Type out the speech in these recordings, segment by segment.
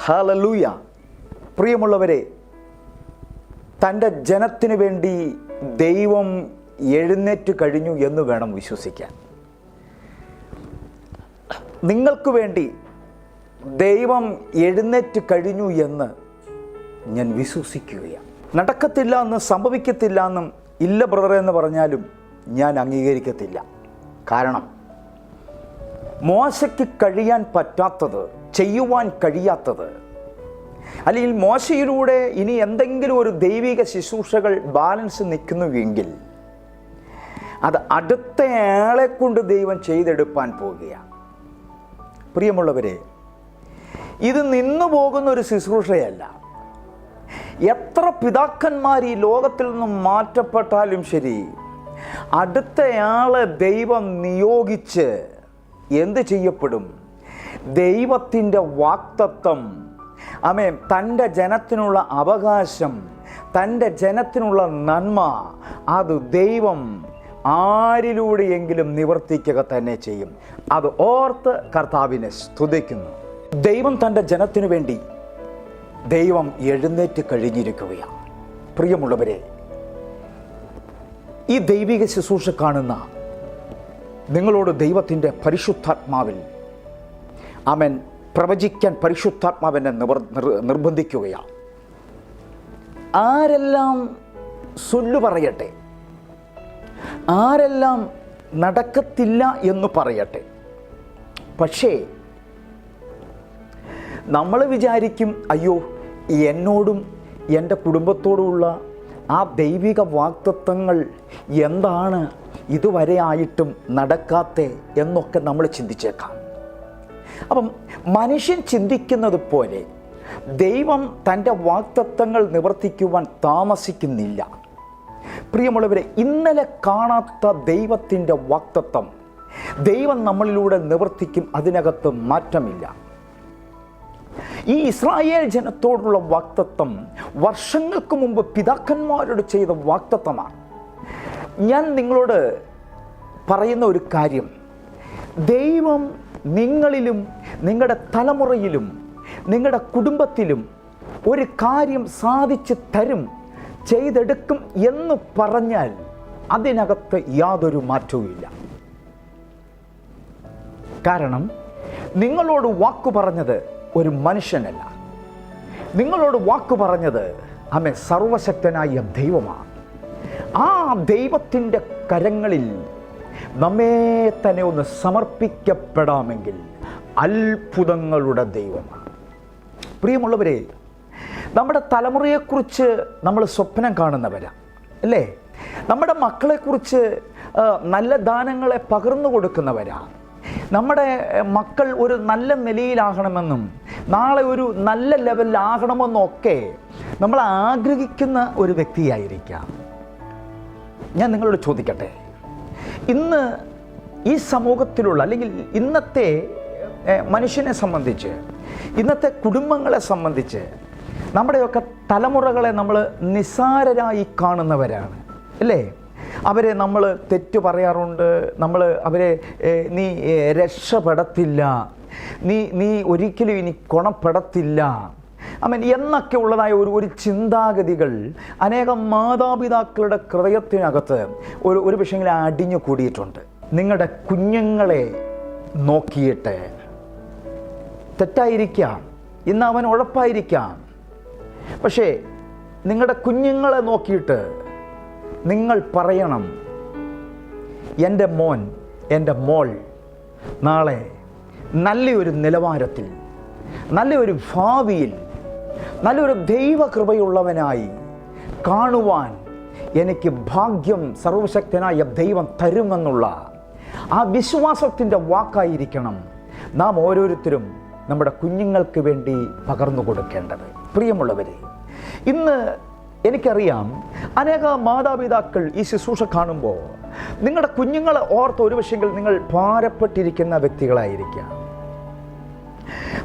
Hallelujah. പ്രിയമുള്ളവരെ, തൻ്റെ ജനത്തിനു വേണ്ടി ദൈവം എഴുന്നേറ്റ് കഴിഞ്ഞു എന്ന് വേണം വിശ്വസിക്കാൻ. നിങ്ങൾക്ക് വേണ്ടി ദൈവം എഴുന്നേറ്റ് കഴിഞ്ഞു എന്ന് ഞാൻ വിശ്വസിക്കുകയാണ്. നടക്കത്തില്ല എന്ന്, സംഭവിക്കത്തില്ല എന്നും ഇല്ല ബ്രദറെ എന്ന് പറഞ്ഞാലും ഞാൻ അംഗീകരിക്കത്തില്ല. കാരണം മോശയ്ക്ക് കഴിയാൻ പറ്റാത്തത്, ചെയ്യുവാൻ കഴിയാത്തത്, അല്ലെങ്കിൽ മോശയിലൂടെ ഇനി എന്തെങ്കിലും ഒരു ദൈവിക ശുശ്രൂഷകൾ ബാലൻസ് നിൽക്കുന്നുവെങ്കിൽ അത് അടുത്തയാളെ കൊണ്ട് ദൈവം ചെയ്തെടുപ്പാൻ പോവുകയാണ്. പ്രിയമുള്ളവരെ, ഇത് നിന്നു പോകുന്ന ഒരു ശുശ്രൂഷയല്ല. എത്ര പിതാക്കന്മാർ ഈ ലോകത്തിൽ നിന്നും മാറ്റപ്പെട്ടാലും ശരി, അടുത്തയാളെ ദൈവം നിയോഗിച്ച് എന്ത് ചെയ്യപ്പെടും? ദൈവത്തിൻ്റെ വാഗ്ദത്തം, ആമേൻ, തൻ്റെ ജനത്തിനുള്ള അവകാശം, തൻ്റെ ജനത്തിനുള്ള നന്മ, അത് ദൈവം ആരിലൂടെയെങ്കിലും നിവർത്തിക്കുക തന്നെ ചെയ്യും. അത് ഓർത്ത് കർത്താവിനെ സ്തുതിക്കുന്നു. ദൈവം തൻ്റെ ജനത്തിനു വേണ്ടി ദൈവം എഴുന്നേറ്റ് കഴിഞ്ഞിരിക്കുകയാണ്. പ്രിയമുള്ളവരെ, ഈ ദൈവിക ശുശ്രൂഷ കാണുന്ന നിങ്ങളോട് ദൈവത്തിൻ്റെ പരിശുദ്ധാത്മാവിൽ ആമേൻ പ്രവചിക്കാൻ പരിശുദ്ധാത്മാവിനെ നിർബന്ധിക്കുകയാണ്. ആരെല്ലാം സൊല്ലു പറയട്ടെ, ആരെല്ലാം നടക്കത്തില്ല എന്ന് പറയട്ടെ, പക്ഷേ നമ്മൾ വിചാരിക്കും, അയ്യോ, എന്നോടും എൻ്റെ കുടുംബത്തോടുമുള്ള ആ ദൈവിക വാഗ്ദത്തങ്ങൾ എന്താണ് ഇതുവരെ ആയിട്ടും നടക്കാത്തെ എന്നൊക്കെ നമ്മൾ ചിന്തിച്ചേക്കാം. അപ്പം മനുഷ്യൻ ചിന്തിക്കുന്നത് പോലെ ദൈവം തൻ്റെ വാഗ്ദത്തങ്ങൾ നിവർത്തിക്കുവാൻ താമസിക്കുന്നില്ല. പ്രിയമുള്ളവരെ, ഇന്നലെ കാണാത്ത ദൈവത്തിൻ്റെ വാഗ്ദത്തം ദൈവം നമ്മളിലൂടെ നിവർത്തിക്കും. അതിനകത്ത് മാറ്റമില്ല. ഈ ഇസ്രായേൽ ജനത്തോടുള്ള വാഗ്ദത്തം വർഷങ്ങൾക്ക് മുമ്പ് പിതാക്കന്മാരോട് ചെയ്ത വാഗ്ദത്തമാണ്. ഞാൻ നിങ്ങളോട് പറയുന്ന ഒരു കാര്യം, ദൈവം നിങ്ങളിലും നിങ്ങളുടെ തലമുറയിലും നിങ്ങളുടെ കുടുംബത്തിലും ഒരു കാര്യം സാധിച്ച് തരും, ചെയ്തെടുക്കും എന്ന് പറഞ്ഞാൽ അതിനകത്ത് യാതൊരു മാറ്റവുമില്ല. കാരണം നിങ്ങളോട് വാക്കു പറഞ്ഞത് ഒരു മനുഷ്യനല്ല, നിങ്ങളോട് വാക്കു പറഞ്ഞത് ആമേൻ സർവശക്തനായ ദൈവമാണ്. ആ ദൈവത്തിൻ്റെ കരങ്ങളിൽ നമ്മെ തന്നെ ഒന്ന് സമർപ്പിക്കപ്പെടാമെങ്കിൽ അത്ഭുതങ്ങളുടെ ദൈവമാണ്. പ്രിയമുള്ളവരെ, നമ്മുടെ തലമുറയെക്കുറിച്ച് നമ്മൾ സ്വപ്നം കാണുന്നവരാണ്, അല്ലേ? നമ്മുടെ മക്കളെക്കുറിച്ച് നല്ല ദാനങ്ങളെ പകർന്നു കൊടുക്കുന്നവരാണ്. നമ്മുടെ മക്കൾ ഒരു നല്ല നിലയിലാകണമെന്നും നാളെ ഒരു നല്ല ലെവലിലാകണമെന്നൊക്കെ നമ്മൾ ആഗ്രഹിക്കുന്ന ഒരു വ്യക്തിയായിരിക്കാം. ഞാൻ നിങ്ങളോട് ചോദിക്കട്ടെ, ഇന്ന് ഈ സമൂഹത്തിലുള്ള, അല്ലെങ്കിൽ ഇന്നത്തെ മനുഷ്യനെ സംബന്ധിച്ച്, ഇന്നത്തെ കുടുംബങ്ങളെ സംബന്ധിച്ച് നമ്മുടെയൊക്കെ തലമുറകളെ നമ്മൾ നിസ്സാരരായി കാണുന്നവരാണ്, അല്ലേ? അവരെ നമ്മൾ തെറ്റു പറയാറുണ്ട്. അവരെ നീ രക്ഷപ്പെടത്തില്ല, നീ ഒരിക്കലും ഇനി ഗുണപ്പെടത്തില്ല, എന്നൊക്കെ ഉള്ളതായ ഒരു ചിന്താഗതികൾ അനേകം മാതാപിതാക്കളുടെ ഹൃദയത്തിനകത്ത് ഒരു പക്ഷേ അടിഞ്ഞു കൂടിയിട്ടുണ്ട്. നിങ്ങളുടെ കുഞ്ഞുങ്ങളെ നോക്കിയിട്ട്, തെറ്റായിരിക്കാം, ഇന്ന് അവൻ ഉഴപ്പായിരിക്കാം, പക്ഷേ നിങ്ങളുടെ കുഞ്ഞുങ്ങളെ നോക്കിയിട്ട് നിങ്ങൾ പറയണം, എൻ്റെ മോൻ, എൻ്റെ മോൾ നാളെ നല്ലൊരു നിലവാരത്തിൽ, നല്ലൊരു ഭാവിയിൽ, നല്ലൊരു ദൈവകൃപയുള്ളവനായി കാണുവാൻ എനിക്ക് ഭാഗ്യം സർവശക്തനായ ദൈവം തരുമെന്നുള്ള ആ വിശ്വാസത്തിൻ്റെ വാക്കായിരിക്കണം നാം ഓരോരുത്തരും നമ്മുടെ കുഞ്ഞുങ്ങൾക്ക് വേണ്ടി പകർന്നു കൊടുക്കേണ്ടത്. പ്രിയമുള്ളവരെ, ഇന്ന് എനിക്കറിയാം അനേക മാതാപിതാക്കൾ ഈ ശുശ്രൂഷ കാണുമ്പോൾ നിങ്ങളുടെ കുഞ്ഞുങ്ങളെ ഓർത്ത് ഒരു പക്ഷെങ്കിൽ നിങ്ങൾ ഭാരപ്പെട്ടിരിക്കുന്ന വ്യക്തികളായിരിക്കാം.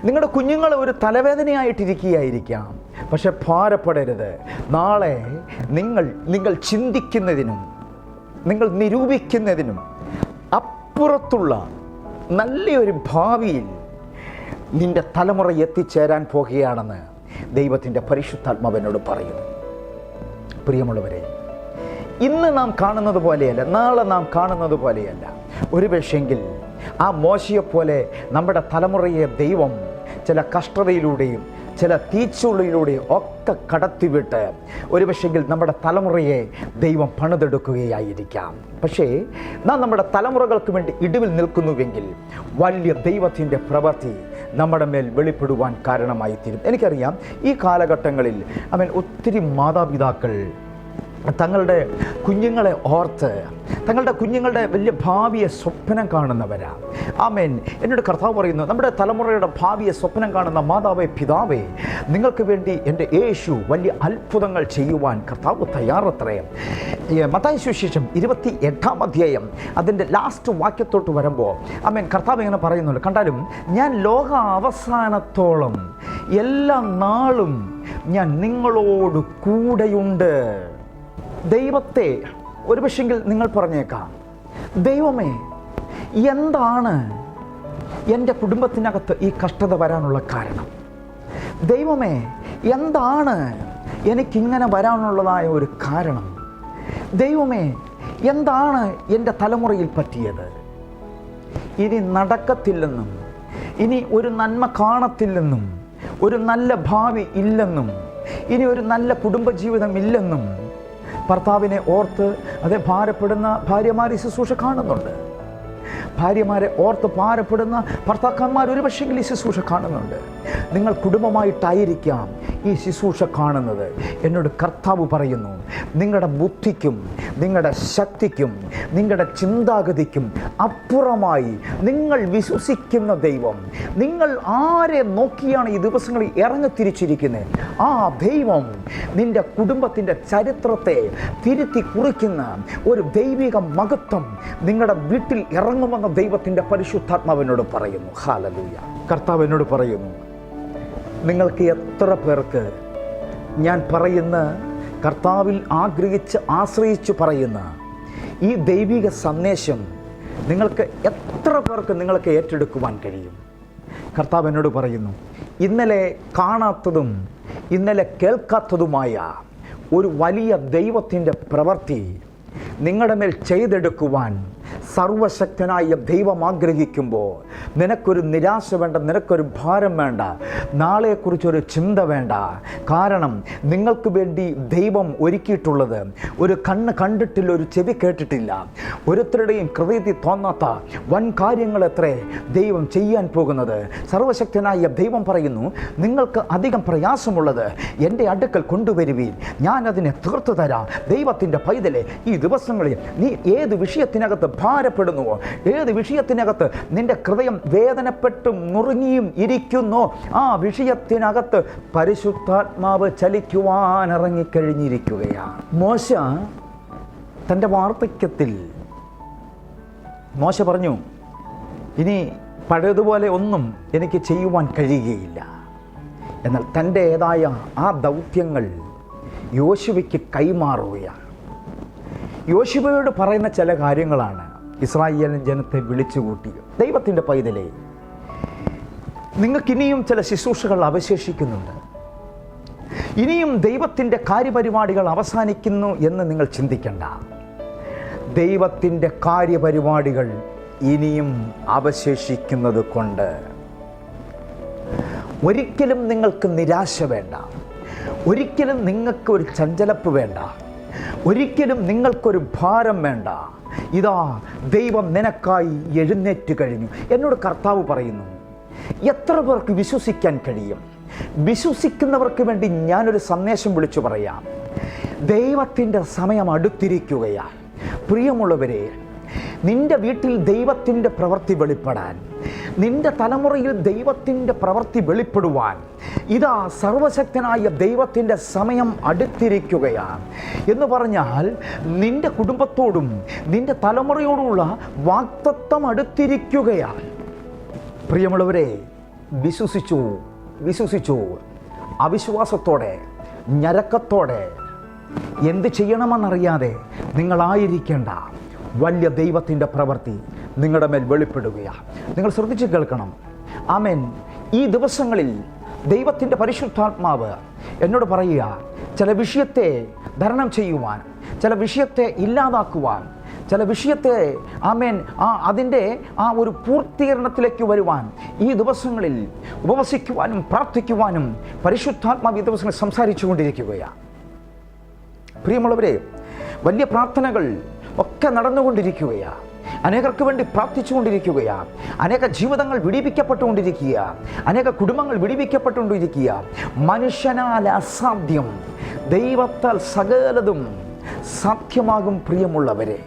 നിങ്ങളുടെ കുഞ്ഞുങ്ങൾ ഒരു തലവേദനയായിട്ടിരിക്കുകയായിരിക്കാം. പക്ഷെ ഭാരപ്പെടരുത്. നാളെ നിങ്ങൾ ചിന്തിക്കുന്നതിനും നിങ്ങൾ നിരൂപിക്കുന്നതിനും അപ്പുറത്തുള്ള നല്ലൊരു ഭാവിയിൽ നിന്റെ തലമുറ എത്തിച്ചേരാൻ പോകുകയാണെന്ന് ദൈവത്തിൻ്റെ പരിശുദ്ധാത്മാവിനോട് പറയുന്നു. പ്രിയമുള്ളവരെ, ഇന്ന് നാം കാണുന്നത് പോലെയല്ല, നാളെ നാം കാണുന്നത് പോലെയല്ല. ഒരു പക്ഷെങ്കിൽ ആ മോശയെപ്പോലെ നമ്മുടെ തലമുറയെ ദൈവം ചില കഷ്ടതയിലൂടെയും ചില തീച്ചുള്ളിലൂടെയും ഒക്കെ കടത്തിവിട്ട് ഒരു പക്ഷെങ്കിൽ നമ്മുടെ തലമുറയെ ദൈവം പണിതെടുക്കുകയായിരിക്കാം. പക്ഷേ നാം നമ്മുടെ തലമുറകൾക്ക് വേണ്ടി ഇടിവിൽ നിൽക്കുന്നുവെങ്കിൽ വലിയ ദൈവത്തിൻ്റെ പ്രവൃത്തി നമ്മുടെ മേൽ വെളിപ്പെടുവാൻ കാരണമായി തീരും. എനിക്കറിയാം, ഈ കാലഘട്ടങ്ങളിൽ ഒത്തിരി മാതാപിതാക്കൾ തങ്ങളുടെ കുഞ്ഞുങ്ങളെ ഓർത്ത് തങ്ങളുടെ കുഞ്ഞുങ്ങളുടെ വലിയ ഭാവിയെ സ്വപ്നം കാണുന്നവരാണ്. ആമേൻ. എന്നോട് കർത്താവ് പറയുന്നു, നമ്മുടെ തലമുറയുടെ ഭാവിയെ സ്വപ്നം കാണുന്ന മാതാവേ, പിതാവേ, നിങ്ങൾക്ക് വേണ്ടി എൻ്റെ യേശു വലിയ അത്ഭുതങ്ങൾ ചെയ്യുവാൻ കർത്താവ് തയ്യാറത്രേ. മത്തായി സുവിശേഷം 28-ാം അധ്യായം അതിൻ്റെ ലാസ്റ്റ് വാക്യത്തോട്ട് വരുമ്പോൾ ആമേൻ, കർത്താവ് ഇങ്ങനെ പറയുന്നുണ്ട്, കണ്ടാലും ഞാൻ ലോക അവസാനത്തോളം എല്ലാ നാളും ഞാൻ നിങ്ങളോട് കൂടെയുണ്ട്. ദൈവത്തെ ഒരു പക്ഷെങ്കിൽ നിങ്ങൾ പറഞ്ഞേക്കാം, ദൈവമേ, എന്താണ് എൻ്റെ കുടുംബത്തിനകത്ത് ഈ കഷ്ടത വരാനുള്ള കാരണം? ദൈവമേ, എന്താണ് എനിക്കിങ്ങനെ വരാനുള്ളതായ ഒരു കാരണം? ദൈവമേ, എന്താണ് എൻ്റെ തലമുറയിൽ പറ്റിയത്? ഇനി നടക്കത്തില്ലെന്നും ഇനി ഒരു നന്മ കാണത്തില്ലെന്നും ഒരു നല്ല ഭാവി ഇല്ലെന്നും ഇനി ഒരു നല്ല കുടുംബജീവിതം ഇല്ലെന്നും ഭർത്താവിനെ ഓർത്ത് ഭാരപ്പെടുന്ന ഭാര്യമാർ ഈ ശുശ്രൂഷ കാണുന്നുണ്ട്. ഭാര്യമാരെ ഓർത്ത് ഭാരപ്പെടുന്ന ഭർത്താക്കന്മാർ ഒരു പക്ഷെങ്കിൽ ഈ ശുശ്രൂഷ കാണുന്നുണ്ട്. നിങ്ങൾ കുടുംബമായിട്ടായിരിക്കാം ഈ ശുശ്രൂഷ കാണുന്നത്. എന്നോട് കർത്താവ് പറയുന്നു, നിങ്ങളുടെ ബുദ്ധിക്കും നിങ്ങളുടെ ശക്തിക്കും നിങ്ങളുടെ ചിന്താഗതിക്കും അപ്പുറമായി നിങ്ങൾ വിശ്വസിക്കുന്ന ദൈവം, നിങ്ങൾ ആരെ നോക്കിയാണ് ഈ ദിവസങ്ങളിൽ ഇറങ്ങിത്തിരിച്ചിരിക്കുന്നത്, ആ ദൈവം നിന്റെ കുടുംബത്തിൻ്റെ ചരിത്രത്തെ തിരുത്തി കുറിക്കുന്ന ഒരു ദൈവിക മഹത്വം നിങ്ങളുടെ വീട്ടിൽ ഇറങ്ങുമെന്ന് ദൈവത്തിൻ്റെ പരിശുദ്ധാത്മാവിനോട് പറയുന്നു. ഹല്ലേലൂയ. കർത്താവ് എന്നോട് പറയുന്നു, നിങ്ങൾക്ക് എത്ര പേർക്ക് ഞാൻ പറയുന്ന, കർത്താവിൽ ആഗ്രഹിച്ച് ആശ്രയിച്ച് പറയുന്ന ഈ ദൈവിക സന്ദേശം നിങ്ങൾക്ക് എത്ര പേർക്ക് നിങ്ങൾക്ക് ഏറ്റെടുക്കുവാൻ കഴിയും? കർത്താവ് എന്നോട് പറയുന്നു, ഇന്നലെ കാണാത്തതും ഇന്നലെ കേൾക്കാത്തതുമായ ഒരു വലിയ ദൈവത്തിൻ്റെ പ്രവൃത്തി നിങ്ങളുടെ മേൽ ചെയ്തെടുക്കുവാൻ സർവശക്തനായ ദൈവം ആഗ്രഹിക്കുമ്പോൾ നിനക്കൊരു നിരാശ വേണ്ട, നിനക്കൊരു ഭാരം വേണ്ട, നാളെക്കുറിച്ചൊരു ചിന്ത വേണ്ട. കാരണം നിങ്ങൾക്ക് വേണ്ടി ദൈവം ഒരുക്കിയിട്ടുള്ളത് ഒരു കണ്ണ് കണ്ടിട്ടില്ല, ഒരു ചെവി കേട്ടിട്ടില്ല, ഒരുത്തരുടെയും ഹൃദയത്തിൽ തോന്നാത്ത വൻ കാര്യങ്ങളെത്രേ ദൈവം ചെയ്യാൻ പോകുന്നത്. സർവശക്തനായ ദൈവം പറയുന്നു, നിങ്ങൾക്ക് അധികം പ്രയാസമുള്ളത് എൻ്റെ അടുക്കൽ കൊണ്ടുവരുവീൻ, ഞാനതിനെ തീർത്തു തരാം. ദൈവത്തിൻ്റെ പൈതലെ, ഈ ദിവസങ്ങളിൽ നീ ഏത് വിഷയത്തിനകത്ത് ഭാരപ്പെടുന്നുവോ, ഏത് വിഷയത്തിനകത്ത് നിന്റെ ഹൃദയം വേദനപ്പെട്ടും നുറുങ്ങിയും ഇരിക്കുന്നു, ആ വിഷയത്തിനകത്ത് പരിശുദ്ധാത്മാവ് ചലിക്കുവാൻ ഇറങ്ങിക്കഴിഞ്ഞിരിക്കുകയാണ്. മോശ തൻ്റെ വാർദ്ധക്യത്തിൽ മോശ പറഞ്ഞു, ഇനി പഴയതുപോലെ ഒന്നും എനിക്ക് ചെയ്യുവാൻ കഴിയുകയില്ല. എന്നാൽ തൻ്റേതായ ആ ദൗത്യങ്ങൾ യോശുവയ്ക്ക് കൈമാറുകയാണ്. യോശുവയോട് പറയുന്ന ചില കാര്യങ്ങളാണ് ഇസ്രായേൽ ജനത്തെ വിളിച്ചുകൂട്ടി, ദൈവത്തിൻ്റെ പൈതലേ, നിങ്ങൾക്കിനിയും ചില ശുശ്രൂഷകൾ അവശേഷിക്കുന്നുണ്ട്, ഇനിയും ദൈവത്തിൻ്റെ കാര്യപരിപാടികൾ അവസാനിക്കുന്നു എന്ന് നിങ്ങൾ ചിന്തിക്കേണ്ട. ദൈവത്തിൻ്റെ കാര്യപരിപാടികൾ ഇനിയും അവശേഷിക്കുന്നത് കൊണ്ട് ഒരിക്കലും നിങ്ങൾക്ക് നിരാശ വേണ്ട, ഒരിക്കലും നിങ്ങൾക്ക് ഒരു ചഞ്ചലപ്പ് വേണ്ട, ഒരിക്കലും നിങ്ങൾക്കൊരു ഭാരം വേണ്ട. ഇതാ ദൈവം നിനക്കായി എഴുന്നേറ്റ് കഴിഞ്ഞു. എന്നോട് കർത്താവ് പറയുന്നു, എത്ര പേർക്ക് വിശ്വസിക്കാൻ കഴിയും? വിശ്വസിക്കുന്നവർക്ക് വേണ്ടി ഞാനൊരു സന്ദേശം വിളിച്ചു പറയാം. ദൈവത്തിൻ്റെ സമയം അടുത്തിരിക്കുകയാണ്. പ്രിയമുള്ളവരെ, നിന്റെ വീട്ടിൽ ദൈവത്തിൻ്റെ പ്രവൃത്തി വെളിപ്പെടാൻ, നിന്റെ തലമുറയിൽ ദൈവത്തിൻ്റെ പ്രവൃത്തി വെളിപ്പെടുവാൻ ഇതാ സർവശക്തനായ ദൈവത്തിൻ്റെ സമയം അടുത്തിരിക്കുകയാണ്. എന്ന് പറഞ്ഞാൽ നിന്റെ കുടുംബത്തോടും നിന്റെ തലമുറയോടുമുള്ള വാഗ്ദത്തം അടുത്തിരിക്കുകയാണ്. പ്രിയമുള്ളവരെ, വിശ്വസിച്ചു. അവിശ്വാസത്തോടെ, ഞരക്കത്തോടെ, എന്ത് ചെയ്യണമെന്നറിയാതെ നിങ്ങളായിരിക്കേണ്ട. വലിയ ദൈവത്തിൻ്റെ പ്രവൃത്തി നിങ്ങളുടെ മേൽ വെളിപ്പെടുകയാണ്. നിങ്ങൾ ശ്രദ്ധിച്ച് കേൾക്കണം. ആമേൻ. ഈ ദിവസങ്ങളിൽ ദൈവത്തിൻ്റെ പരിശുദ്ധാത്മാവ് എന്നോട് പറയുക, ചില വിഷയത്തെ ധരണം ചെയ്യുവാൻ, ചില വിഷയത്തെ ഇല്ലാതാക്കുവാൻ, ചില വിഷയത്തെ അതിൻ്റെ ഒരു പൂർത്തീകരണത്തിലേക്ക് വരുവാൻ ഈ ദിവസങ്ങളിൽ ഉപവസിക്കുവാനും പ്രാർത്ഥിക്കുവാനും പരിശുദ്ധാത്മാവ് ഈ ദിവസങ്ങളിൽ സംസാരിച്ചു കൊണ്ടിരിക്കുകയാണ്. പ്രിയമുള്ളവരെ, വലിയ പ്രാർത്ഥനകൾ ഒക്കെ നടന്നുകൊണ്ടിരിക്കുകയാണ്. അനേകർക്ക് വേണ്ടി പ്രാർത്ഥിച്ചുകൊണ്ടിരിക്കുകയാണ്. അനേക ജീവിതങ്ങൾ വിടിവിക്കപ്പെട്ടുകൊണ്ടിരിക്കുക, അനേക കുടുംബങ്ങൾ വിടിവിക്കപ്പെട്ടുകൊണ്ടിരിക്കുക. മനുഷ്യനാൽ അസാധ്യം, ദൈവത്താൽ സകലതും സാധ്യമാകും. പ്രിയമുള്ളവരെ,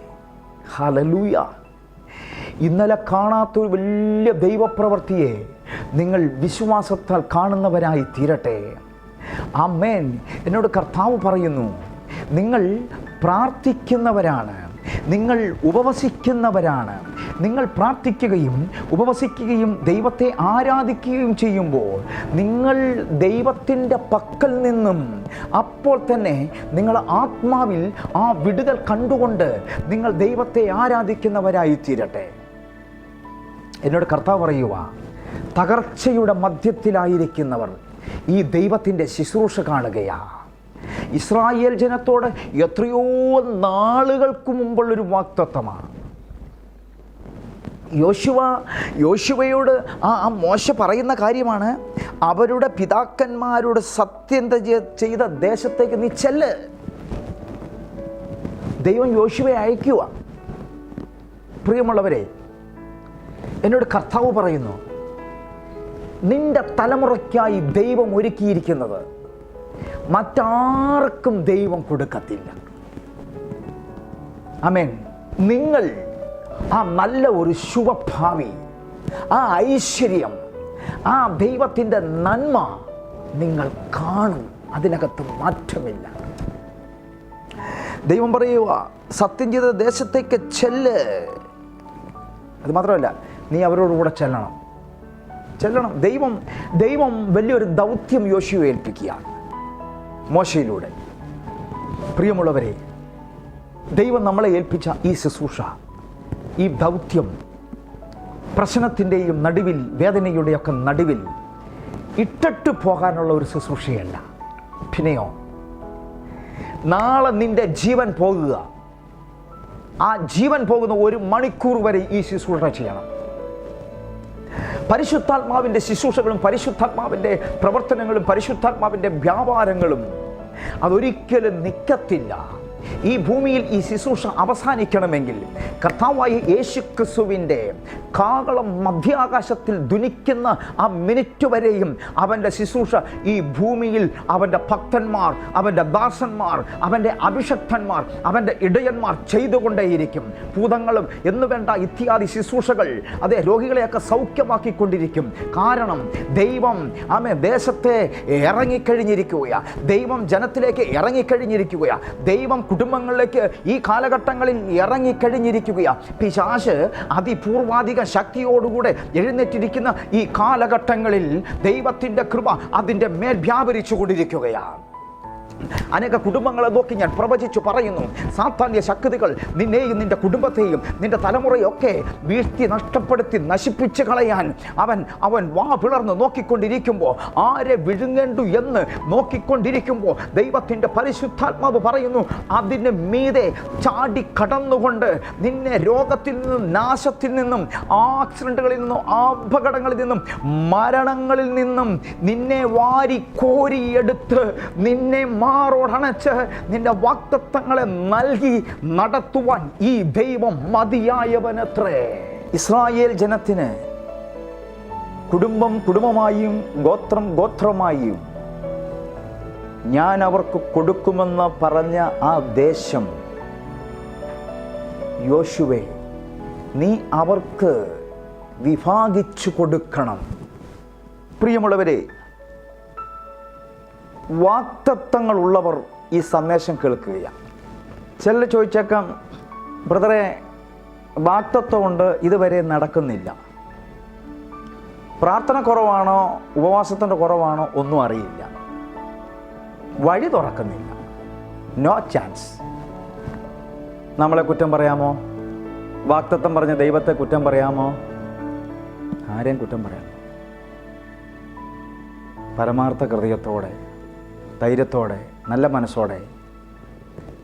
ഹല്ലേലൂയ. ഇന്നലെ കാണാത്തൊരു വലിയ ദൈവപ്രവൃത്തിയെ നിങ്ങൾ വിശ്വാസത്താൽ കാണുന്നവരായി തീരട്ടെ. ആമേൻ. എന്നോട് കർത്താവ് പറയുന്നു, നിങ്ങൾ പ്രാർത്ഥിക്കുന്നവരാണ്, നിങ്ങൾ ഉപവസിക്കുന്നവരാണ്. നിങ്ങൾ പ്രാർത്ഥിക്കുകയും ഉപവസിക്കുകയും ദൈവത്തെ ആരാധിക്കുകയും ചെയ്യുമ്പോൾ നിങ്ങൾ ദൈവത്തിൻ്റെ പക്കൽ നിന്നും അപ്പോൾ തന്നെ നിങ്ങൾ ആത്മാവിൽ ആ വിടുതൽ കണ്ടുകൊണ്ട് നിങ്ങൾ ദൈവത്തെ ആരാധിക്കുന്നവരായി തീരട്ടെ. എന്നോട് കർത്താവ് പറയുക, തകർച്ചയുടെ മധ്യത്തിലായിരിക്കുന്നവർ ഈ ദൈവത്തിൻ്റെ ശുശ്രൂഷ കാണുകയാണ്. ഇസ്രായേൽ ജനത്തോട് എത്രയോ നാളുകൾക്ക് മുമ്പുള്ളൊരു വാഗ്ദത്തമാണ്. യോശുവയോട് മോശ പറയുന്ന കാര്യമാണ്, അവരുടെ പിതാക്കന്മാരോട് സത്യം ചെയ്ത ദേശത്തേക്ക് നീ ചെല്ല്. ദൈവം യോശുവയെ അയക്കുക. പ്രിയമുള്ളവരെ, എന്നോട് കർത്താവ് പറയുന്നു, നിന്റെ തലമുറയ്ക്കായി ദൈവം ഒരുക്കിയിരിക്കുന്നത് മറ്റാർക്കും ദൈവം കൊടുക്കത്തില്ല. ആമേൻ. നിങ്ങൾ ആ നല്ല ഒരു ശുഭഭാവി, ആ ഐശ്വര്യം, ആ ദൈവത്തിൻ്റെ നന്മ നിങ്ങൾ കാണും. അതിനകത്ത് മാറ്റമില്ല. ദൈവം പറയുക, സത്യം ചെയ്ത ദേശത്തേക്ക് ചെല്ല്. അത് മാത്രമല്ല, നീ അവരോടുകൂടെ ചെല്ലണം. ദൈവം വലിയൊരു ദൗത്യം യോശുവയെ ഏൽപ്പിക്കുകയാണ് മോശയിലൂടെ. പ്രിയമുള്ളവരെ, ദൈവം നമ്മളെ ഏൽപ്പിച്ച ഈ ശുശ്രൂഷ, ഈ ദൗത്യം പ്രശ്നത്തിൻ്റെയും നടുവിൽ, വേദനയുടെയൊക്കെ നടുവിൽ ഇട്ടിട്ട് പോകാനുള്ള ഒരു ശുശ്രൂഷയല്ല. പിന്നെയോ, നാളെ നിന്റെ ജീവൻ പോകുക, ആ ജീവൻ പോകുന്ന 1 മണിക്കൂർ വരെ ഈ ശുശ്രൂഷ ചെയ്യണം. പരിശുദ്ധാത്മാവിൻ്റെ ശുശ്രൂഷകളും പരിശുദ്ധാത്മാവിൻ്റെ പ്രവർത്തനങ്ങളും പരിശുദ്ധാത്മാവിൻ്റെ വ്യാപാരങ്ങളും അതൊരിക്കലും നിൽക്കത്തില്ല. ഈ ഭൂമിയിൽ ഈ ശുശ്രൂഷ അവസാനിക്കണമെങ്കിൽ കർത്താവായ യേശുക്രിസ്തുവിൻ്റെ കാഹളം മധ്യാകാശത്തിൽ ധ്വനിക്കുന്ന ആ മിനിറ്റ് വരെയും അവൻ്റെ ശുശ്രൂഷ ഈ ഭൂമിയിൽ അവൻ്റെ ഭക്തന്മാർ, അവൻ്റെ ദാസന്മാർ, അവൻ്റെ അഭിഷക്തന്മാർ, അവൻ്റെ ഇടയന്മാർ ചെയ്തുകൊണ്ടേയിരിക്കും. ഭൂതങ്ങളും എന്നു വേണ്ട ഇത്യാദി ശുശ്രൂഷകൾ, അതേ, രോഗികളെയൊക്കെ സൗഖ്യമാക്കിക്കൊണ്ടിരിക്കും. കാരണം ദൈവം ദേശത്തെ ഇറങ്ങിക്കഴിഞ്ഞിരിക്കുകയാണ്. ദൈവം ജനത്തിലേക്ക് ഇറങ്ങിക്കഴിഞ്ഞിരിക്കുകയാണ്. ദൈവം കുടുംബങ്ങളിലേക്ക് ഈ കാലഘട്ടങ്ങളിൽ ഇറങ്ങിക്കഴിഞ്ഞിരിക്കുകയാണ്. പിശാച് അതിപൂർവാധിക ശക്തിയോടുകൂടെ എഴുന്നേറ്റിരിക്കുന്ന ഈ കാലഘട്ടങ്ങളിൽ ദൈവത്തിൻ്റെ കൃപ അതിൻ്റെ മേൽ വ്യാപരിച്ചു കൊണ്ടിരിക്കുകയാണ്. അനേക കുടുംബങ്ങളെ നോക്കി ഞാൻ പ്രവചിച്ചു പറയുന്നു, സാത്താന്യ ശക്തികൾ നിന്നെയും നിന്റെ കുടുംബത്തെയും നിന്റെ തലമുറയൊക്കെ വീഴ്ത്തി നഷ്ടപ്പെടുത്തി നശിപ്പിച്ച് കളയാൻ അവൻ വാ പിളർന്ന് നോക്കിക്കൊണ്ടിരിക്കുമ്പോൾ, ആരെ വിഴുങ്ങേണ്ടു എന്ന് നോക്കിക്കൊണ്ടിരിക്കുമ്പോൾ ദൈവത്തിൻ്റെ പരിശുദ്ധാത്മാവ് പറയുന്നു, അതിന് മീതെ ചാടി കടന്നുകൊണ്ട് നിന്നെ രോഗത്തിൽ നിന്നും, നാശത്തിൽ നിന്നും, ആക്സിഡന്റുകളിൽ നിന്നും, അപകടങ്ങളിൽ നിന്നും, മരണങ്ങളിൽ നിന്നും നിന്നെ വാരി കോരിയെടുത്ത് നിന്നെ മാറോടണച്ച് നിന്റെ വാഗ്ദത്തങ്ങളെ നൽകി നടത്തുവാൻ ഈ ദൈവം മതിയായവനത്രേ. ഇസ്രായേൽ ജനത്തിന് കുടുംബം കുടുംബമായും ഗോത്രം ഗോത്രമായും ഞാൻ അവർക്ക് കൊടുക്കുമെന്ന് പറഞ്ഞ ആ ദേശം, യോശുവേ, നീ അവർക്ക് വിഭാഗിച്ചു കൊടുക്കണം. പ്രിയമുള്ളവരെ, വാഗ്ദത്തങ്ങൾ ഉള്ളവർ ഈ സന്ദേശം കേൾക്കുകയാണ്. ചിലർ ചോദിച്ചേക്കാം, ബ്രദറെ, വാഗ്ദത്തം കൊണ്ട് ഇതുവരെ നടക്കുന്നില്ല, പ്രാർത്ഥന കുറവാണോ ഉപവാസത്തിൻ്റെ കുറവാണോ ഒന്നും അറിയില്ല, വഴി തുറക്കുന്നില്ല, നോ ചാൻസ്. നമ്മളെ കുറ്റം പറയാമോ? വാഗ്ദത്തം പറഞ്ഞ ദൈവത്തെ കുറ്റം പറയാമോ? ആരെയും കുറ്റം പറയാം. പരമാർത്ഥ ഹൃദയത്തോടെ, ധൈര്യത്തോടെ, നല്ല മനസ്സോടെ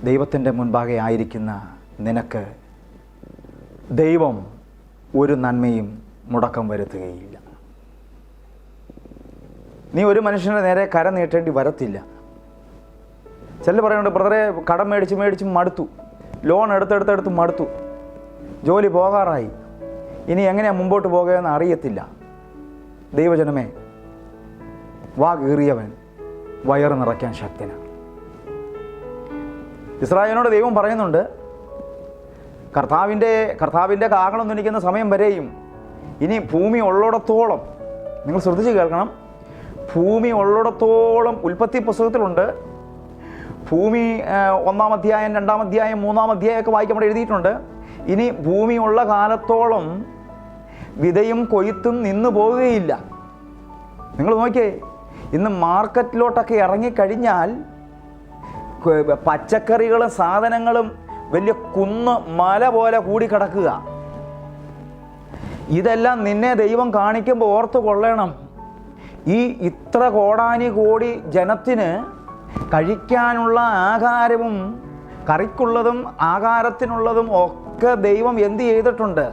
ദൈവത്തിൻ്റെ മുൻപാകെ ആയിരിക്കുന്ന നിനക്ക് ദൈവം ഒരു നന്മയും മുടക്കം വരുത്തുകയില്ല. നീ ഒരു മനുഷ്യൻ്റെ നേരെ കരം നീട്ടേണ്ടി വരത്തില്ല. ചിലർ പറയുന്നുണ്ട്, ബ്രദറെ കടം മേടിച്ച് മടുത്തു, ലോൺ എടുത്തെടുത്ത് മടുത്തു, ജോലി പോകാറായി, ഇനി എങ്ങനെയാണ് മുമ്പോട്ട് പോകുകയെന്ന് അറിയത്തില്ല. ദൈവജനമേ, വാ കീറിയവൻ വയറ് നിറയ്ക്കാൻ ശക്തനാണ്. ഇസ്രായേലിനോട് ദൈവം പറയുന്നുണ്ട്, കർത്താവിൻ്റെ കാഹളം ധ്വനിക്കുന്ന സമയം വരെയും ഇനി ഭൂമി ഉള്ളിടത്തോളം, നിങ്ങൾ ശ്രദ്ധിച്ച് കേൾക്കണം, ഭൂമി ഉള്ളിടത്തോളം ഉൽപ്പത്തി പുസ്തകത്തിലുണ്ട്. ഭൂമി 1-ാം അധ്യായം, 2-ാം അധ്യായം, 3-ാം അധ്യായമൊക്കെ വായിക്കുമ്പോൾ എഴുതിയിട്ടുണ്ട്. ഇനി ഭൂമിയുള്ള കാലത്തോളം വിതയും കൊയ്ത്തും നിന്നു പോവുകയില്ല. നിങ്ങൾ നോക്കിയേ, ഇന്ന് മാർക്കറ്റിലോട്ടൊക്കെ ഇറങ്ങിക്കഴിഞ്ഞാൽ പച്ചക്കറികളും സാധനങ്ങളും വലിയ മല പോലെ കൂടിക്കിടക്കുക. ഇതെല്ലാം നിന്നെ ദൈവം കാണിക്കുമ്പോൾ ഓർത്ത് കൊള്ളണം, ഈ ഇത്ര കോടാനുകോടി ജനത്തിന് കഴിക്കാനുള്ള ആഹാരവും കറിക്കുള്ളതും ആഹാരത്തിനുള്ളതും ഒക്കെ ദൈവം എന്ത് ചെയ്തിട്ടുണ്ട്?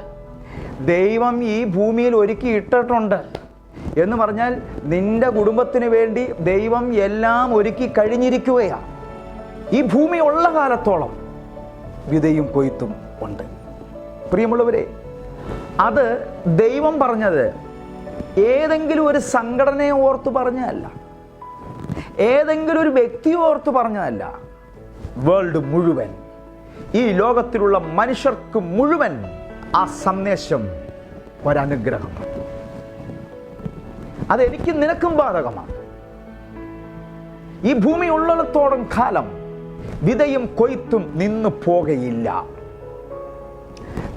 ദൈവം ഈ ഭൂമിയിൽ ഒരുക്കി ഇട്ടിട്ടുണ്ട്. എന്ന് പറഞ്ഞാൽ നിന്റെ കുടുംബത്തിന് വേണ്ടി ദൈവം എല്ലാം ഒരുക്കി കഴിഞ്ഞിരിക്കുകയാണ്. ഈ ഭൂമി ഉള്ള കാലത്തോളം വിതയും കൊയ്ത്തും ഉണ്ട്. പ്രിയമുള്ളവരെ, അത് ദൈവം പറഞ്ഞത് ഏതെങ്കിലും ഒരു സംഘടനയെ ഓർത്ത് പറഞ്ഞതല്ല, ഏതെങ്കിലും ഒരു വ്യക്തിയെ ഓർത്ത് പറഞ്ഞതല്ല. വേൾഡ് മുഴുവൻ, ഈ ലോകത്തിലുള്ള മനുഷ്യർക്ക് മുഴുവൻ ആ സന്ദേശം ഒരനുഗ്രഹമാണ്. അതെനിക്കും നിനക്കും ബാധകമാണ്. ഈ ഭൂമി ഉള്ളിടത്തോളം കാലം വിതയും കൊയ്ത്തും നിന്നു പോകയില്ല.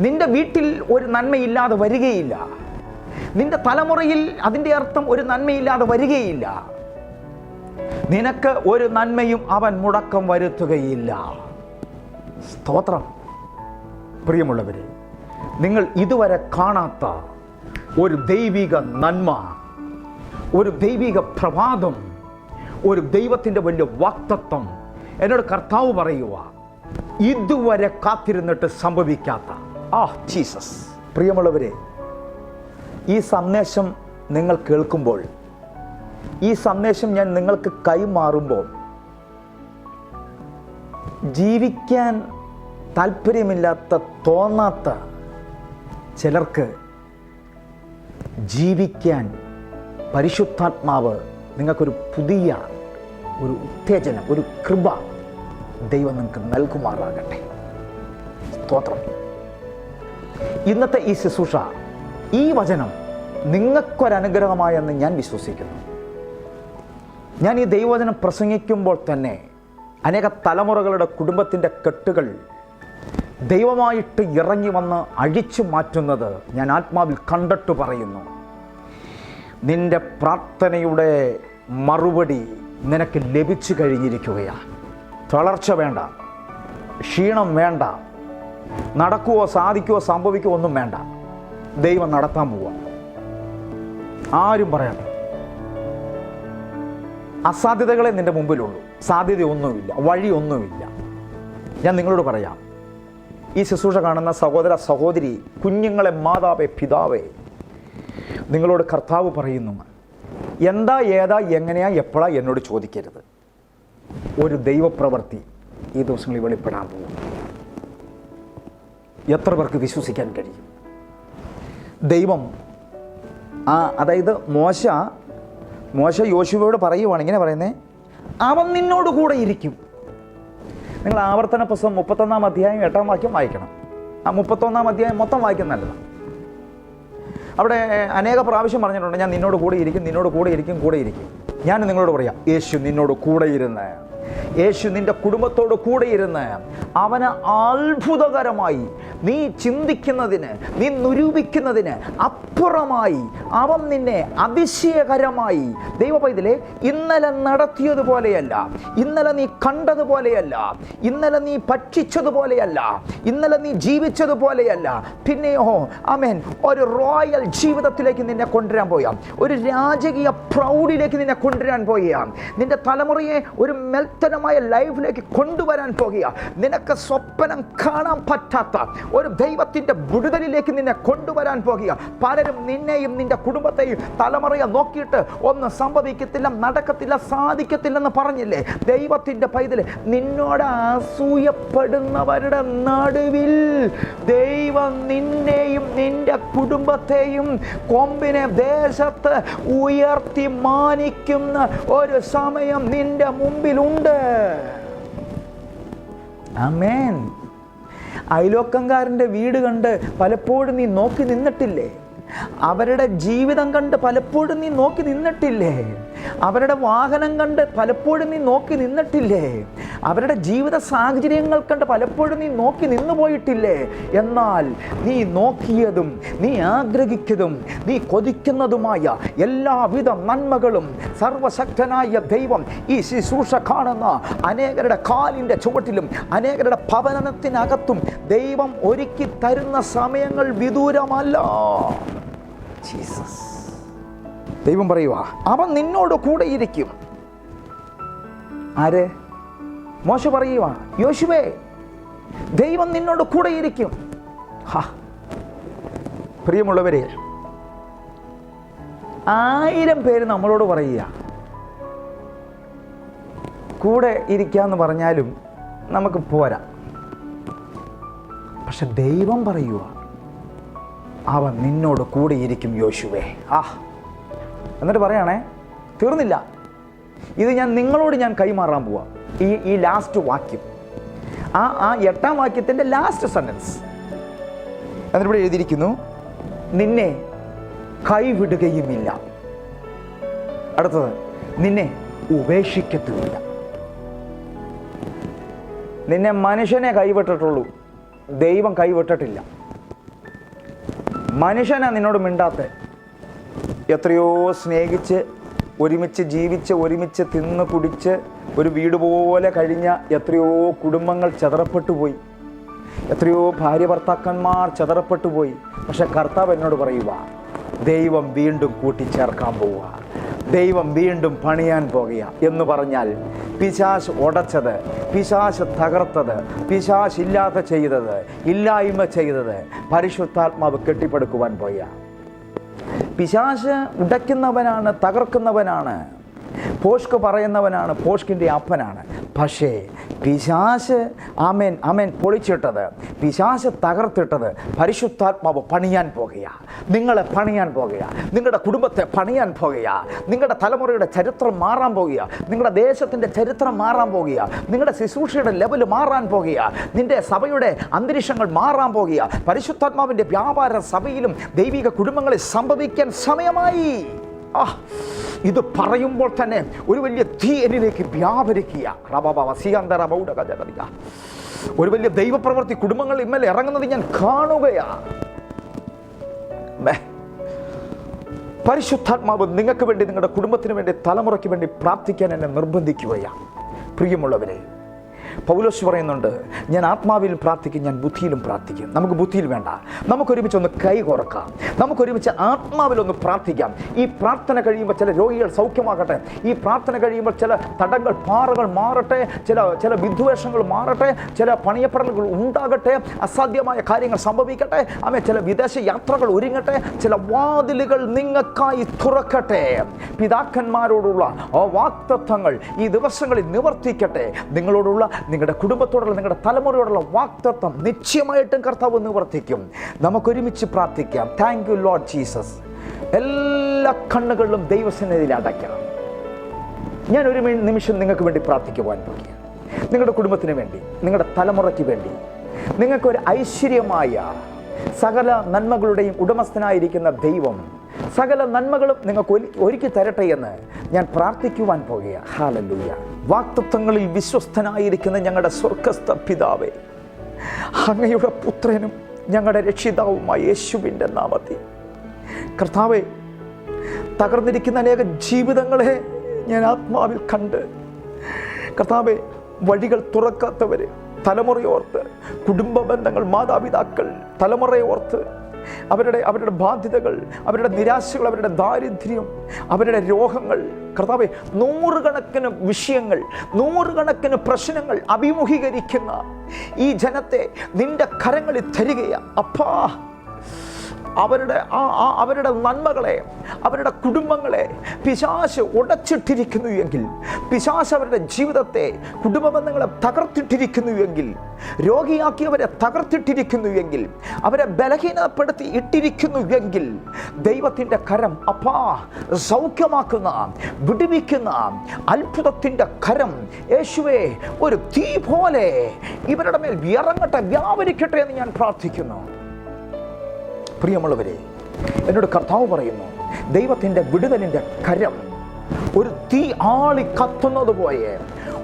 നിന്റെ വീട്ടിൽ ഒരു നന്മയില്ലാതെ വരികയില്ല. നിന്റെ തലമുറയിൽ അതിൻ്റെ അർത്ഥം ഒരു നന്മയില്ലാതെ വരികയില്ല. നിനക്ക് ഒരു നന്മയും അവൻ മുടക്കം വരുത്തുകയില്ല. സ്തോത്രം. പ്രിയമുള്ളവരെ, നിങ്ങൾ ഇതുവരെ കാണാത്ത ഒരു ദൈവിക നന്മ, ഒരു ദൈവിക പ്രഭാതം, ഒരു ദൈവത്തിൻ്റെ വലിയ വാഗ്ദത്തം എന്നോട് കർത്താവ് പറയുക, ഇതുവരെ കാത്തിരുന്നിട്ട് സംഭവിക്കാത്ത ജീസസ്. പ്രിയമുള്ളവരെ, ഈ സന്ദേശം നിങ്ങൾ കേൾക്കുമ്പോൾ, ഈ സന്ദേശം ഞാൻ നിങ്ങൾക്ക് കൈമാറുമ്പോൾ, ജീവിക്കാൻ താല്പര്യമില്ലാത്ത, തോന്നാത്ത ചിലർക്ക് ജീവിക്കാൻ പരിശുദ്ധാത്മാവ് നിങ്ങൾക്കൊരു പുതിയ ഒരു ഉത്തേജനം, ഒരു കൃപ ദൈവം നിങ്ങൾക്ക് നൽകുമാറാകട്ടെ. സ്തോത്രം. ഇന്നത്തെ ഈ ശുശ്രൂഷ, ഈ വചനം നിങ്ങൾക്കൊരനുഗ്രഹമായെന്ന് ഞാൻ വിശ്വസിക്കുന്നു. ഞാൻ ഈ ദൈവവചനം പ്രസംഗിക്കുമ്പോൾ തന്നെ അനേക തലമുറകളുടെ കുടുംബത്തിൻ്റെ കെട്ടുകൾ ദൈവമായിട്ട് ഇറങ്ങി വന്ന് അഴിച്ചു മാറ്റുന്നത് ഞാൻ ആത്മാവിൽ കണ്ടിട്ട് പറയുന്നു. നിന്റെ പ്രാർത്ഥനയുടെ മറുപടി നിനക്ക് ലഭിച്ചു കഴിഞ്ഞിരിക്കുകയാണ്. തളർച്ച വേണ്ട, ക്ഷീണം വേണ്ട, നടക്കുവോ സാധിക്കുവോ സംഭവിക്കുവോ ഒന്നും വേണ്ട. ദൈവം നടത്താൻ പോവുക. ആരും പറയണ്ട. അസാധ്യതകളെ നിന്റെ മുമ്പിലുള്ളൂ. സാധ്യതയൊന്നുമില്ല, വഴിയൊന്നുമില്ല. ഞാൻ നിങ്ങളോട് പറയാം, ഈ ശുശ്രൂഷ കാണുന്ന സഹോദര സഹോദരി, കുഞ്ഞുങ്ങളെ, മാതാവേ, പിതാവേ, നിങ്ങളോട് കർത്താവ് പറയുന്നു, എന്താ, ഏതാ, എങ്ങനെയാ, എപ്പോഴാ എന്നോട് ചോദിക്കരുത്. ഒരു ദൈവപ്രവൃത്തി ഈ ദിവസങ്ങളിൽ വെളിപ്പെടാൻ പോകും. എത്ര പേർക്ക് വിശ്വസിക്കാൻ കഴിയും? ദൈവം അതായത് മോശ യോശുവയോട് പറയുവാണ്, ഇങ്ങനെ പറയുന്നേ, അവൻ നിന്നോട് കൂടെ ഇരിക്കും. നിങ്ങൾ ആവർത്തന പുസ്തകം 31-ാം അധ്യായം 8-ാം വാക്യം വായിക്കണം. ആ 31-ാം അധ്യായം മൊത്തം വായിക്കുന്ന നല്ലതാണ്. അവിടെ അനേക പ്രാവശ്യം പറഞ്ഞിട്ടുണ്ട്, ഞാൻ നിന്നോട് കൂടെ ഇരിക്കും, നിന്നോട് കൂടെ ഇരിക്കും, കൂടെ ഇരിക്കും. ഞാൻ നിങ്ങളോട് പറയാം, യേശു നിന്നോട് കൂടെ ഇരുന്ന് യേശു നിന്റെ കുടുംബത്തോട് കൂടെ ഇരുന്ന് അവന് അത്ഭുതകരമായി നീ ചിന്തിക്കുന്നതിന്, നീ നിരൂപിക്കുന്നതിന് അപ്പുറമായി അവൻ നിന്നെ അതിശയകരമായി, ദൈവ പൈതലേ, ഇന്നലെ നടത്തിയതുപോലെയല്ല, ഇന്നലെ നീ കണ്ടതുപോലെയല്ല, ഇന്നലെ നീ ഭക്ഷിച്ചതുപോലെയല്ല, ഇന്നലെ നീ ജീവിച്ചതുപോലെയല്ല, പിന്നെയോ ആമേൻ ഒരു റോയൽ ജീവിതത്തിലേക്ക് നിന്നെ കൊണ്ടുവരാൻ പോയ, ഒരു രാജകീയ പ്രൗഢിലേക്ക് നിന്നെ കൊണ്ടുവരാൻ പോയ, നിന്റെ തലമുറയെ ഒരു മെൽത്തനമായ ലൈഫിലേക്ക് കൊണ്ടുവരാൻ പോകുക, നിനക്ക് സ്വപ്നം കാണാൻ പറ്റാത്ത ഒരു ദൈവത്തിന്റെ വിടുതലിലേക്ക് നിന്നെ കൊണ്ടുവരാൻ പോകുക. പലരും നിന്നെയും നിന്റെ കുടുംബത്തെയും തലമുറയെ നോക്കിയിട്ട് ഒന്നും സംഭവിക്കത്തില്ല, നടക്കത്തില്ല, സാധിക്കത്തില്ലെന്ന് പറഞ്ഞില്ലേ? ദൈവത്തിന്റെ പൈതല്, നിന്നോട് അസൂയപ്പെടുന്നവരുടെ നടുവിൽ ദൈവം നിന്നെയും നിന്റെ കുടുംബത്തെയും കൊമ്പിനെ ദേശത്ത് ഉയർത്തി മാനിക്കുന്ന ഒരു സമയം നിന്റെ മുമ്പിലുണ്ട്. ആമേൻ. അയലോക്കംകാരൻ്റെ വീട് കണ്ട് പലപ്പോഴും നീ നോക്കി നിന്നിട്ടില്ലേ? അവരുടെ ജീവിതം കണ്ട് പലപ്പോഴും നീ നോക്കി നിന്നിട്ടില്ലേ? അവരുടെ വാഹനം കണ്ട് പലപ്പോഴും നീ നോക്കി നിന്നിട്ടില്ലേ? അവരുടെ ജീവിത സാഹചര്യങ്ങൾ കണ്ട് പലപ്പോഴും നീ നോക്കി നിന്നു പോയിട്ടില്ലേ? എന്നാൽ നീ നോക്കിയതും നീ ആഗ്രഹിക്കുന്നതും നീ കൊതിക്കുന്നതുമായ എല്ലാവിധ നന്മകളും സർവശക്തനായ ദൈവം ഈ ശുശ്രൂഷ കാണുന്ന അനേകരുടെ കാലിൻ്റെ ചുവട്ടിലും അനേകരുടെ ഭവനത്തിനകത്തും ദൈവം ഒരുക്കി തരുന്ന സമയങ്ങൾ വിദൂരമല്ല. ജീസസ്. ദൈവം പറയുക, അവൻ നിന്നോട് കൂടെ ഇരിക്കും. ആര്? മോശ പറയുക, യോശുവേ, ദൈവം നിന്നോട് കൂടെ ഇരിക്കും. പ്രിയമുള്ളവരെ, 1000 പേര് നമ്മളോട് പറയുക കൂടെ ഇരിക്കാന്ന് പറഞ്ഞാലും നമുക്ക് പോരാ. പക്ഷെ ദൈവം പറയുക, അവൻ നിന്നോട് കൂടെ ഇരിക്കും യോശുവേ. എന്നിട്ട് പറയാണേ, തീർന്നില്ല. ഇത് നിങ്ങളോട് ഞാൻ കൈമാറാൻ പോവാ. ഈ ലാസ്റ്റ് വാക്യം, ആ 8ാം വാക്യത്തിൻ്റെ ലാസ്റ്റ് സെന്റൻസ്. എന്നിട്ട് ഇവിടെ എഴുതിയിരിക്കുന്നു, നിന്നെ കൈവിടുകയുമില്ല. അടുത്തത്, നിന്നെ ഉപേക്ഷിക്കത്തുമില്ല. നിന്നെ മനുഷ്യനെ കൈവിട്ടിട്ടുള്ളൂ, ദൈവം കൈവിട്ടിട്ടില്ല. മനുഷ്യനാ നിന്നോട് മിണ്ടാത്ത. എത്രയോ സ്നേഹിച്ച് ഒരുമിച്ച് ജീവിച്ച് ഒരുമിച്ച് തിന്ന് കുടിച്ച് ഒരു വീട് പോലെ കഴിഞ്ഞ എത്രയോ കുടുംബങ്ങൾ ചതറപ്പെട്ടു പോയി, എത്രയോ ഭാര്യ ഭർത്താക്കന്മാർ ചതറപ്പെട്ടു പോയി. പക്ഷെ കർത്താവ് എന്നോട് പറയുക, ദൈവം വീണ്ടും കൂട്ടിച്ചേർക്കാൻ പോവുക, ദൈവം വീണ്ടും പണിയാൻ പോകുക എന്ന് പറഞ്ഞാൽ പിശാച് ഉടച്ചത്, പിശാച് തകർത്തത്, പിശാച് ഇല്ലാതെ ചെയ്തത്, ഇല്ലായ്മ ചെയ്തത് പരിശുദ്ധാത്മാവ് കെട്ടിപ്പടുക്കുവാൻ പോയ. പിശാച് ഉടയ്ക്കുന്നവനാണ്, തകർക്കുന്നവനാണ്, പോഷ്ക് പറയുന്നവനാണ്, പോഷ്കിൻ്റെ അപ്പനാണ്. പക്ഷേ പിശാച് ആമേൻ പൊളിച്ചിട്ടത്, പിശാച് തകർത്തിട്ടത് പരിശുദ്ധാത്മാവ് പണിയാൻ പോകുക, നിങ്ങളെ പണിയാൻ പോകുക, നിങ്ങളുടെ കുടുംബത്തെ പണിയാൻ പോകുക, നിങ്ങളുടെ തലമുറയുടെ ചരിത്രം മാറാൻ പോകുക, നിങ്ങളുടെ ദേശത്തിൻ്റെ ചരിത്രം മാറാൻ പോകുക, നിങ്ങളുടെ ശുശ്രൂഷയുടെ ലെവൽ മാറാൻ പോകുക, നിന്റെ സഭയുടെ അന്തരീക്ഷങ്ങൾ മാറാൻ പോകുക. പരിശുദ്ധാത്മാവിൻ്റെ വ്യാപാര സഭയിലും ദൈവിക കുടുംബങ്ങളിൽ സംഭവിക്കാൻ സമയമായി. ഇത് പറയുമ്പോൾ തന്നെ ഒരു വലിയ തീ എന്നിലേക്ക് വ്യാപരിക്കുക. ഒരു വലിയ ദൈവപ്രവൃത്തി കുടുംബങ്ങൾ ഇമ്മേൽ ഇറങ്ങുന്നത് ഞാൻ കാണുകയാണ്. പരിശുദ്ധാത്മാവ് നിങ്ങൾക്ക് വേണ്ടി, നിങ്ങളുടെ കുടുംബത്തിന് വേണ്ടി, തലമുറയ്ക്ക് വേണ്ടി പ്രാർത്ഥിക്കാൻ എന്നെ നിർബന്ധിക്കുകയാണ്. പ്രിയമുള്ളവരെ, പൗലോസ് പറയുന്നുണ്ട്, ഞാൻ ആത്മാവിൽ പ്രാർത്ഥിക്കും, ഞാൻ ബുദ്ധിയിലും പ്രാർത്ഥിക്കും. നമുക്ക് ബുദ്ധിയിൽ വേണ്ട, നമുക്കൊരുമിച്ച് ഒന്ന് കൈ കോർക്കാം, നമുക്കൊരുമിച്ച് ആത്മാവിലൊന്ന് പ്രാർത്ഥിക്കാം. ഈ പ്രാർത്ഥന കഴിയുമ്പോൾ ചില രോഗികൾ സൗഖ്യമാകട്ടെ, ഈ പ്രാർത്ഥന കഴിയുമ്പോൾ ചില തടങ്ങൾ, പാറകൾ മാറട്ടെ, ചില വിദ്വേഷങ്ങൾ മാറട്ടെ, ചില പണിയപ്പെടലുകൾ ഉണ്ടാകട്ടെ, അസാധ്യമായ കാര്യങ്ങൾ സംഭവിക്കട്ടെ, ചില വിദേശ യാത്രകൾ ഒരുങ്ങട്ടെ, ചില വാതിലുകൾ നിങ്ങൾക്കായി തുറക്കട്ടെ. പിതാക്കന്മാരോടുള്ള ആ വാഗ്ദത്തങ്ങൾ ഈ ദിവസങ്ങളിൽ നിവർത്തിക്കട്ടെ. നിങ്ങളോടുള്ള, നിങ്ങളുടെ കുടുംബത്തോടുള്ള, നിങ്ങളുടെ തലമുറയോടുള്ള വാഗ്ദത്തം നിശ്ചയമായിട്ടും കർത്താവ് നിവർത്തിക്കും. നമുക്കൊരുമിച്ച് പ്രാർത്ഥിക്കാം. Thank you Lord Jesus. എല്ലാ കണ്ണുകളിലും ദൈവസന്നിധിയിൽ അടയ്ക്കണം. ഞാൻ ഒരു നിമിഷം നിങ്ങൾക്ക് വേണ്ടി പ്രാർത്ഥിക്കുവാൻ പോകുക. നിങ്ങളുടെ കുടുംബത്തിന് വേണ്ടി, നിങ്ങളുടെ തലമുറയ്ക്ക് വേണ്ടി, നിങ്ങൾക്കൊരു ഐശ്വര്യമായ സകല നന്മകളുടെയും ഉടമസ്ഥനായിരിക്കുന്ന ദൈവം സകല നന്മകളും നിങ്ങൾക്ക് ഒരുക്കി തരട്ടെ എന്ന് ഞാൻ പ്രാർത്ഥിക്കുവാൻ പോകുകയാണ്. ഹല്ലേലൂയ. വാഗ്ദത്തങ്ങളിൽ വിശ്വസ്തനായിരിക്കുന്ന ഞങ്ങളുടെ സ്വർഗ്ഗസ്ഥ പിതാവേ, അങ്ങയുടെ പുത്രനും ഞങ്ങളുടെ രക്ഷിതാവുമായ യേശുവിൻ്റെ നാമത്തിൽ കർത്താവേ, തകർന്നിരിക്കുന്ന അനേക ജീവിതങ്ങളെ ഞാൻ ആത്മാവിൽ കണ്ട്, കർത്താവേ, വഴികൾ തുറക്കാത്തവർ, തലമുറയോർത്ത്, കുടുംബ ബന്ധങ്ങൾ, മാതാപിതാക്കൾ, തലമുറയോർത്ത് അവരുടെ ബാധ്യതകൾ, അവരുടെ നിരാശകൾ, അവരുടെ ദാരിദ്ര്യം, അവരുടെ രോഗങ്ങൾ, കർത്താവേ, നൂറുകണക്കിന് വിഷയങ്ങൾ, നൂറുകണക്കിന് പ്രശ്നങ്ങൾ അഭിമുഖീകരിക്കുന്ന ഈ ജനത്തെ നിന്റെ കരങ്ങളിൽ തരികയാണ് അപ്പാ. അവരുടെ നന്മകളെ, അവരുടെ കുടുംബങ്ങളെ പിശാച് ഉടച്ചിട്ടിരിക്കുന്നു എങ്കിൽ, പിശാച് അവരുടെ ജീവിതത്തെ, കുടുംബ ബന്ധങ്ങളെ തകർത്തിട്ടിരിക്കുന്നു എങ്കിൽ, രോഗിയാക്കിയവരെ തകർത്തിട്ടിരിക്കുന്നു എങ്കിൽ, അവരെ ബലഹീനപ്പെടുത്തി ഇട്ടിരിക്കുന്നു എങ്കിൽ, ദൈവത്തിൻ്റെ കരം അപ്പാ സൗഖ്യമാക്കുന്ന, വിടുവിക്കുന്ന അത്ഭുതത്തിൻ്റെ കരം യേശുവേ ഒരു തീ പോലെ ഇവരുടെ മേൽ ഇറങ്ങട്ടെ, വ്യാപരിക്കട്ടെ എന്ന് ഞാൻ പ്രാർത്ഥിക്കുന്നു. പ്രിയമുള്ളവരെ, എന്നോട് കർത്താവ് പറയുന്നു, ദൈവത്തിൻ്റെ വിടുതലിൻ്റെ കരം ഒരു തീ ആളി കത്തുന്നത് പോലെ,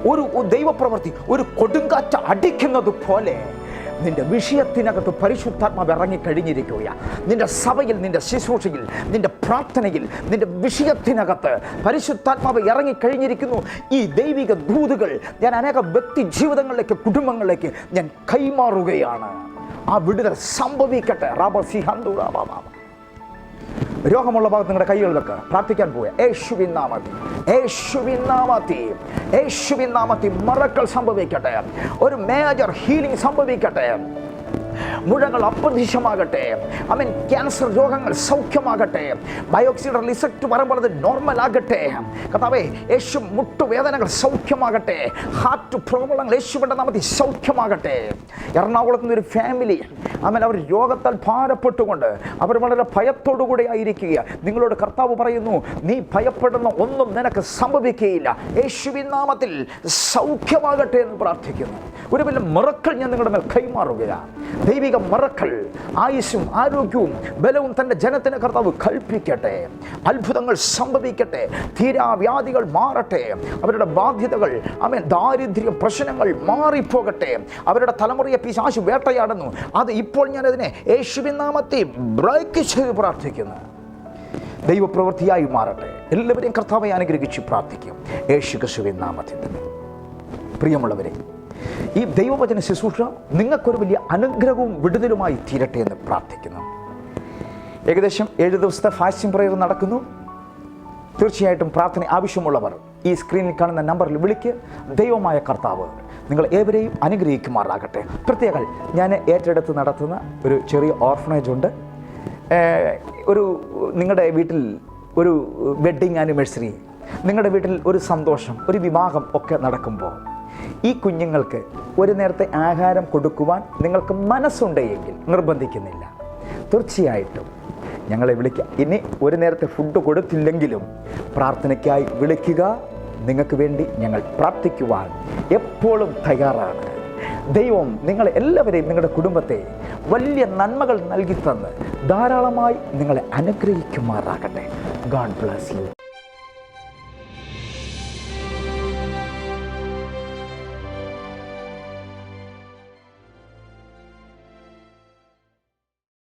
ഒരു ദൈവപ്രവൃത്തി ഒരു കൊടുങ്കാറ്റ് അടിക്കുന്നത് പോലെ നിന്റെ വിഷയത്തിനകത്ത് പരിശുദ്ധാത്മാവ് ഇറങ്ങിക്കഴിഞ്ഞിരിക്കുകയാണ്. നിന്റെ സഭയിൽ, നിന്റെ ശുശ്രൂഷയിൽ, നിന്റെ പ്രാർത്ഥനയിൽ, നിന്റെ വിഷയത്തിനകത്ത് പരിശുദ്ധാത്മാവ് ഇറങ്ങിക്കഴിഞ്ഞിരിക്കുന്നു. ഈ ദൈവിക ദൂതുകൾ ഞാൻ അനേക വ്യക്തി ജീവിതങ്ങളിലേക്ക്, കുടുംബങ്ങളിലേക്ക് ഞാൻ കൈമാറുകയാണ്. ആ വിടുതൽ സംഭവിക്കട്ടെ. രോഗമുള്ള ഭാഗത്ത് നിങ്ങളുടെ കൈകൾ വെക്കുക, പ്രാർത്ഥിക്കാൻ പോവുക. യേശുവിൻ നാമത്തിൽ, യേശുവിൻ നാമത്തിൽ, യേശുവിൻ നാമത്തിൽ മിറക്കിൾ സംഭവിക്കട്ടെ. ഒരു മേജർ ഹീലിംഗ് സംഭവിക്കട്ടെ. മുഴകൾ അപ്രത്യക്ഷമാകട്ടെ. ആമേൻ. ക്യാൻസർ രോഗങ്ങൾ സൗഖ്യമാകട്ടെ. ബയോപ്സിയുടെ റിസൾട്ട് വരുമ്പോൾ അത് നോർമൽ ആകട്ടെ. കർത്താവേ, യേശു മുട്ടുവേദനകൾ സൗഖ്യമാകട്ടെ. ഹാർട്ട് പ്രോബ്ലങ്ങൾ യേശുവിൻ്റെ നാമത്തിൽ സൗഖ്യമാകട്ടെ. എറണാകുളത്ത് നിന്നൊരു ഫാമിലി, ആമേൻ, അവർ രോഗത്താൽ ഭാരപ്പെട്ടുകൊണ്ട് അവർ വളരെ ഭയത്തോടുകൂടെ ആയിരിക്കുക. നിങ്ങളോട് കർത്താവ് പറയുന്നു, നീ ഭയപ്പെടുന്ന ഒന്നും നിനക്ക് സംഭവിക്കുകയില്ല. യേശുവിൻ നാമത്തിൽ സൗഖ്യമാകട്ടെ എന്ന് പ്രാർത്ഥിക്കുന്നു. ഒരു വലിയ മിറക്കിൾ ഞാൻ നിങ്ങളുടെ മേൽ കൈമാറുകയാണ്. ദൈവിക മിറക്കിൾ, ആയുസ്സും ആരോഗ്യവും ബലവും തൻ്റെ ജനത്തിന് കർത്താവ് കൽപ്പിക്കട്ടെ. അത്ഭുതങ്ങൾ സംഭവിക്കട്ടെ. തീരാവ്യാധികൾ മാറട്ടെ. അവരുടെ ബാധ്യതകൾ, ആമേൻ, ദാരിദ്ര്യം, പ്രശ്നങ്ങൾ മാറിപ്പോകട്ടെ. അവരുടെ തലമുറയെ പിശാച് വേട്ടയാടുന്നു. അത് ഇപ്പോൾ ഞാനതിനെ യേശുവിൻ നാമത്തിൽ ബ്രേക്ക് ചെയ്ത് പ്രാർത്ഥിക്കുന്നു. ദൈവപ്രവൃത്തിയായി മാറട്ടെ. എല്ലാവരെയും കർത്താവെ അനുഗ്രഹിച്ച് പ്രാർത്ഥിക്കും യേശു ക്രിസ്തുവിൻ നാമത്തിൽ തന്നെ. പ്രിയമുള്ളവരെ, ഈ ദൈവവചന ശുശ്രൂഷ നിങ്ങൾക്കൊരു വലിയ അനുഗ്രഹവും വിടുതലുമായി തീരട്ടെ എന്ന് പ്രാർത്ഥിക്കുന്നു. ഏകദേശം 7 ദിവസത്തെ ഫാസ്റ്റിംഗ് പ്രയർ നടക്കുന്നു. തീർച്ചയായിട്ടും പ്രാർത്ഥന ആവശ്യമുള്ളവർ ഈ സ്ക്രീനിൽ കാണുന്ന നമ്പറിൽ വിളിക്ക്. ദൈവമായ കർത്താവ് നിങ്ങൾ ഏവരെയും അനുഗ്രഹിക്കുമാറാകട്ടെ. പ്രത്യേകം ഞാൻ ഏറ്റെടുത്ത് നടത്തുന്ന ഒരു ചെറിയ ഓർഫനേജ് ഉണ്ട്. നിങ്ങളുടെ വീട്ടിൽ ഒരു വെഡ്ഡിങ് ആനിവേഴ്സറി, നിങ്ങളുടെ വീട്ടിൽ ഒരു സന്തോഷം, ഒരു വിവാഹം ഒക്കെ നടക്കുമ്പോൾ ഈ കുഞ്ഞുങ്ങൾക്ക് ഒരു നേരത്തെ ആഹാരം കൊടുക്കുവാൻ നിങ്ങൾക്ക് മനസ്സുണ്ടെങ്കിൽ, നിർബന്ധിക്കുന്നില്ല, തീർച്ചയായിട്ടും ഞങ്ങളെ വിളിക്കുക. ഇനി ഒരു നേരത്തെ ഫുഡ് കൊടുത്തില്ലെങ്കിലും പ്രാർത്ഥനയ്ക്കായി വിളിക്കുക. നിങ്ങൾക്ക് വേണ്ടി ഞങ്ങൾ പ്രാർത്ഥിക്കുവാൻ എപ്പോഴും തയ്യാറാണ്. ദൈവം നിങ്ങളെ എല്ലാവരെയും, നിങ്ങളുടെ കുടുംബത്തെ വലിയ നന്മകൾ നൽകി തന്ന് ധാരാളമായി നിങ്ങളെ അനുഗ്രഹിക്കുമാറാകട്ടെ. God bless you.